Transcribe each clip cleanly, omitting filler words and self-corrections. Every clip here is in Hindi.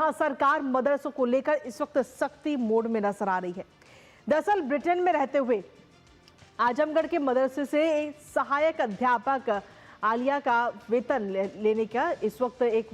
जहां सरकार मदरसों को लेकर इस वक्त सख्ती मोड में नजर आ रही है। दरअसल ब्रिटेन में रहते हुए आजमगढ़ के मदरसे से सहायक अध्यापक आलिया का वेतन लेने का इस वक्त एक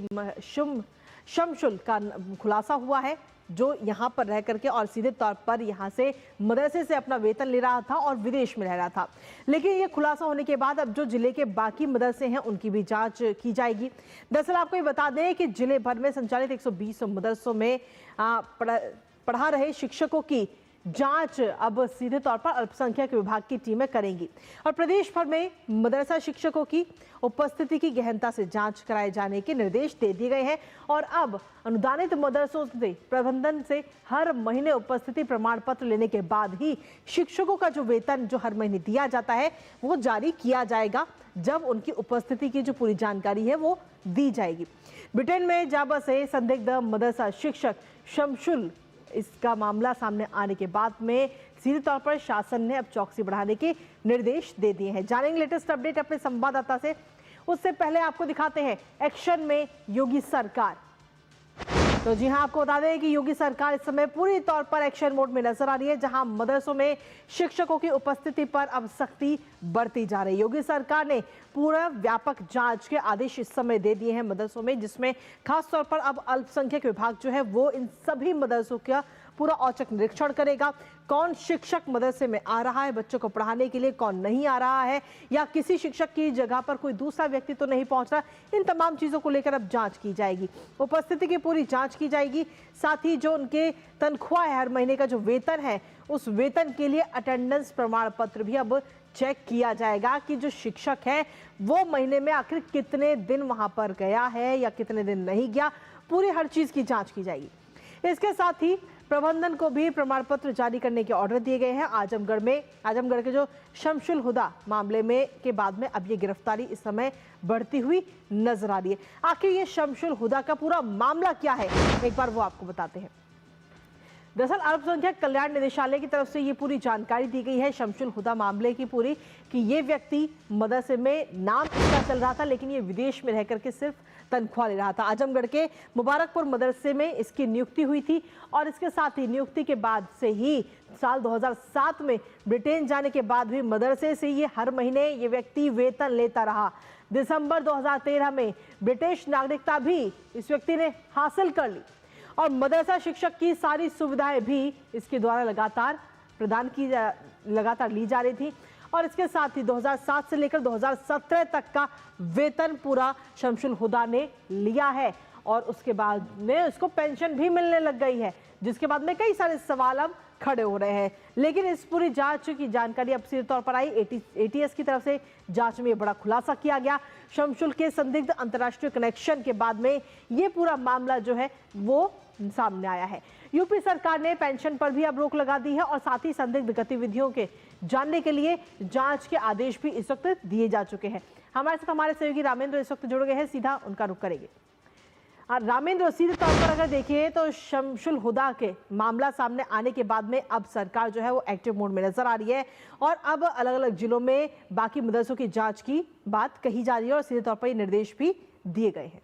शमशुल्क का खुलासा हुआ है, जो यहाँ पर रह करके और सीधे तौर पर यहाँ से मदरसे से अपना वेतन ले रहा था और विदेश में रह रहा था। लेकिन ये खुलासा होने के बाद अब जो जिले के बाकी मदरसे हैं उनकी भी जांच की जाएगी। दरअसल आपको ये बता दें कि जिले भर में संचालित 120 मदरसों में पढ़ा रहे शिक्षकों की जांच अब सीधे तौर पर अल्पसंख्यक विभाग की टीमें करेंगी और प्रदेश भर में मदरसा शिक्षकों की उपस्थिति की गहनता से जांच कराए जाने के निर्देश दे दिए गए हैं। और अब अनुदानित मदरसों से प्रबंधन से हर महीने उपस्थिति प्रमाण पत्र लेने के बाद ही शिक्षकों का जो वेतन जो हर महीने दिया जाता है वो जारी किया जाएगा, जब उनकी उपस्थिति की जो पूरी जानकारी है वो दी जाएगी। ब्रिटेन में जाबा से संदिग्ध मदरसा शिक्षक शमशुल इसका मामला सामने आने के बाद में सीधे तौर पर शासन ने अब चौकसी बढ़ाने के निर्देश दे दिए हैं। जानेंगे लेटेस्ट अपडेट अपने संवाददाता से। उससे पहले आपको दिखाते हैं एक्शन में योगी सरकार। तो जी हां, आपको बता दें कि योगी सरकार इस समय पूरी तौर पर एक्शन मोड में नजर आ रही है, जहां मदरसों में शिक्षकों की उपस्थिति पर अब सख्ती बढ़ती जा रही है। योगी सरकार ने पूरा व्यापक जांच के आदेश इस समय दे दिए हैं मदरसों में, जिसमें खासतौर पर अब अल्पसंख्यक विभाग जो है वो इन सभी मदरसों का पूरा औचक निरीक्षण करेगा। कौन शिक्षक मदरसे में आ रहा है बच्चों को पढ़ाने के लिए, कौन नहीं आ रहा है, या किसी शिक्षक की जगह पर कोई दूसरा व्यक्ति तो नहीं पहुंच रहा, इन तमाम चीजों को लेकर अब जांच की जाएगी। उपस्थिति की पूरी जांच की जाएगी। साथ ही जो उनके तनख्वाह है, हर महीने का जो वेतन है, उस वेतन के लिए अटेंडेंस प्रमाण पत्र भी अब चेक किया जाएगा कि जो शिक्षक है वो महीने में आखिर कितने दिन वहां पर गया है या कितने दिन नहीं गया, पूरी हर चीज की जांच की जाएगी। इसके साथ ही प्रबंधन को भी प्रमाण पत्र जारी करने के ऑर्डर दिए गए हैं। आजमगढ़ के जो शमशुल हुदा मामले में के बाद में अब ये गिरफ्तारी इस समय बढ़ती हुई नजर आ रही है। आखिर ये शमशुल हुदा का पूरा मामला क्या है, एक बार वो आपको बताते हैं। दरअसल अल्पसंख्यक कल्याण निदेशालय की तरफ से ये पूरी जानकारी दी गई है शमशुल हुदा मामले की पूरी, कि ये व्यक्ति मदरसे में नाम इसका चल रहा था, लेकिन ये विदेश में रह करके सिर्फ तनख्वाह ले रहा था। आजमगढ़ के मुबारकपुर मदरसे में इसकी नियुक्ति हुई थी और इसके साथ ही नियुक्ति के बाद से ही साल 2007 में ब्रिटेन जाने के बाद भी मदरसे से ये हर महीने ये व्यक्ति वेतन लेता रहा। दिसंबर 2013 में ब्रिटिश नागरिकता भी इस व्यक्ति ने हासिल कर ली और मदरसा शिक्षक की सारी सुविधाएं भी इसके द्वारा लगातार ली जा रही थी। और इसके साथ ही 2007 से लेकर 2017 तक का वेतन पूरा शमशुल हुदा ने लिया है और उसके बाद में उसको पेंशन भी मिलने लग गई है, जिसके बाद में कई सारे सवाल अब खड़े हो रहे हैं। लेकिन इस पूरी जांच की जानकारी अब सीधे तौर पर आई। एटीएस की तरफ से जांच में बड़ा खुलासा किया गया। शमशुल के संदिग्ध अंतर्राष्ट्रीय कनेक्शन के बाद में ये पूरा मामला जो है वो सामने आया है। यूपी सरकार ने पेंशन पर भी अब रोक लगा दी है और साथ ही संदिग्ध गतिविधियों के जानने के लिए जांच के आदेश भी इस वक्त दिए जा चुके हैं। हमारे साथ हमारे सहयोगी रामेंद्र इस वक्त जुड़ गए हैं, सीधा उनका रुख करेंगे। रामेंद्र, सीधे तौर पर अगर देखिए तो शमशुल हुदा के मामला सामने आने के बाद में अब सरकार जो है वो एक्टिव मोड में नजर आ रही है और अब अलग अलग जिलों में बाकी मदरसों की जांच की बात कही जा रही है और सीधे तौर पर ये निर्देश भी दिए गए हैं।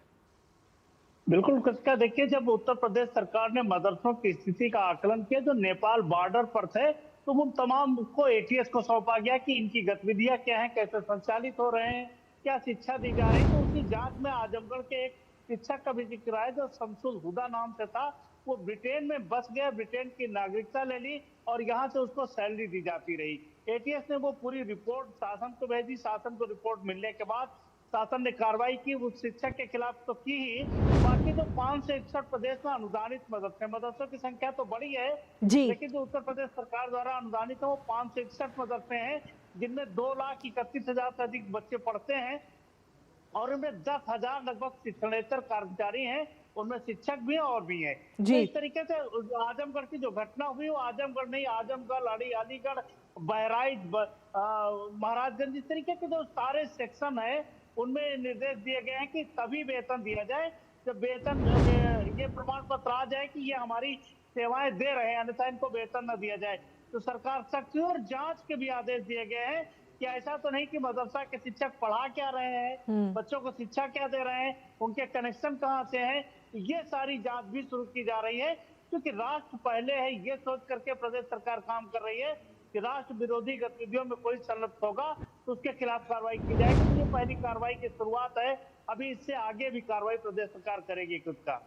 बिल्कुल कृतिका, देखिए जब उत्तर प्रदेश सरकार ने मदरसों की स्थिति का आकलन किया जो नेपाल बॉर्डर पर थे, तो वो तमाम को एटीएस को सौंपा गया कि इनकी गतिविधियां क्या हैं, कैसे संचालित हो रहे हैं, क्या शिक्षा दी जा रही है। तो उसी जांच में आजमगढ़ के एक शिक्षक का भी जिक्र है जो शमशुल हुदा नाम से था। वो ब्रिटेन में बस गया, ब्रिटेन की नागरिकता ले ली और यहाँ से उसको सैलरी दी जाती रही। एटीएस ने वो पूरी रिपोर्ट शासन को भेजी। शासन को रिपोर्ट मिलने के बाद शासन ने कार्रवाई की उस शिक्षक के खिलाफ तो की ही, बाकी जो 561 प्रदेश में अनुदानित मदरसों की संख्या तो बड़ी है जी, लेकिन जो उत्तर प्रदेश सरकार द्वारा अनुदानित है वो 561 मदरसे हैं, जिनमें 2,31,000 से अधिक बच्चे पढ़ते हैं और उनमें 10,000 लगभग शिक्षणेतर कर्मचारी हैं, उनमें शिक्षक भी हैं और भी हैं। तो इस तरीके से आजमगढ़ की जो घटना हुई वो आजमगढ़ नहीं, आजमगढ़, अलीगढ़, बहराइच, महाराजगंज, इस तरीके के जो सारे सेक्शन है उनमें निर्देश दिए गए हैं कि तभी वेतन दिया जाए जब वेतन ये प्रमाण पत्र आ जाए कि ये हमारी सेवाएं दे रहे हैं, अन्यथा इनको वेतन न दिया जाए। तो सरकार सख्त और जांच के भी आदेश दिए गए हैं कि ऐसा तो नहीं कि मदरसा के शिक्षक पढ़ा क्या रहे हैं, बच्चों को शिक्षा क्या दे रहे हैं, उनके कनेक्शन कहाँ से हैं, ये सारी जांच भी शुरू की जा रही है, क्योंकि राष्ट्र पहले है, ये सोच करके प्रदेश सरकार काम कर रही है कि राष्ट्र विरोधी गतिविधियों में कोई संलिप्त होगा तो उसके खिलाफ कार्रवाई की जाएगी। ये पहली कार्रवाई की शुरुआत है, अभी इससे आगे भी कार्रवाई प्रदेश सरकार करेगी खुद का।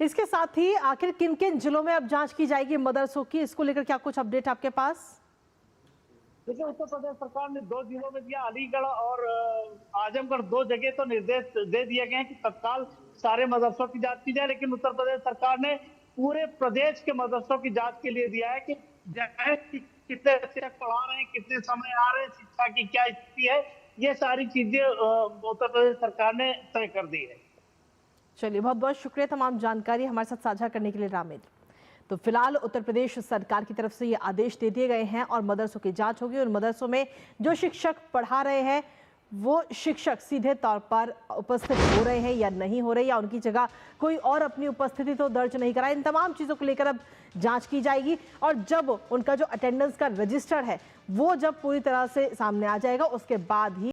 इसके साथ ही आखिर किन किन जिलों में अब जांच की जाएगी मदरसों की, इसको लेकर क्या कुछ अपडेट आपके पास? देखिए, उत्तर प्रदेश सरकार ने 2 जिलों में दिया, अलीगढ़ और आजमगढ़, 2 जगह तो निर्देश दे दिए गए हैं कि तत्काल सारे मदरसों की जांच की जाए। लेकिन उत्तर प्रदेश सरकार ने पूरे प्रदेश के मदरसों की जांच के लिए दिया है कि कितने शिक्षक पढ़ा रहे हैं, कितने समय आ रहे हैं, शिक्षा की क्या स्थिति है, ये सारी चीजें उत्तर प्रदेश सरकार ने तय कर दी है। चलिए, बहुत बहुत शुक्रिया तमाम जानकारी हमारे साथ साझा करने के लिए रामिद। तो फिलहाल उत्तर प्रदेश सरकार की तरफ से ये आदेश दे दिए गए हैं और मदरसों की जांच होगी। और मदरसों में जो शिक्षक पढ़ा रहे हैं वो शिक्षक सीधे तौर पर उपस्थित हो रहे हैं या नहीं हो रहे, या उनकी जगह कोई और अपनी उपस्थिति तो दर्ज नहीं कराए, इन तमाम चीज़ों को लेकर अब जांच की जाएगी। और जब उनका जो अटेंडेंस का रजिस्टर है वो जब पूरी तरह से सामने आ जाएगा उसके बाद ही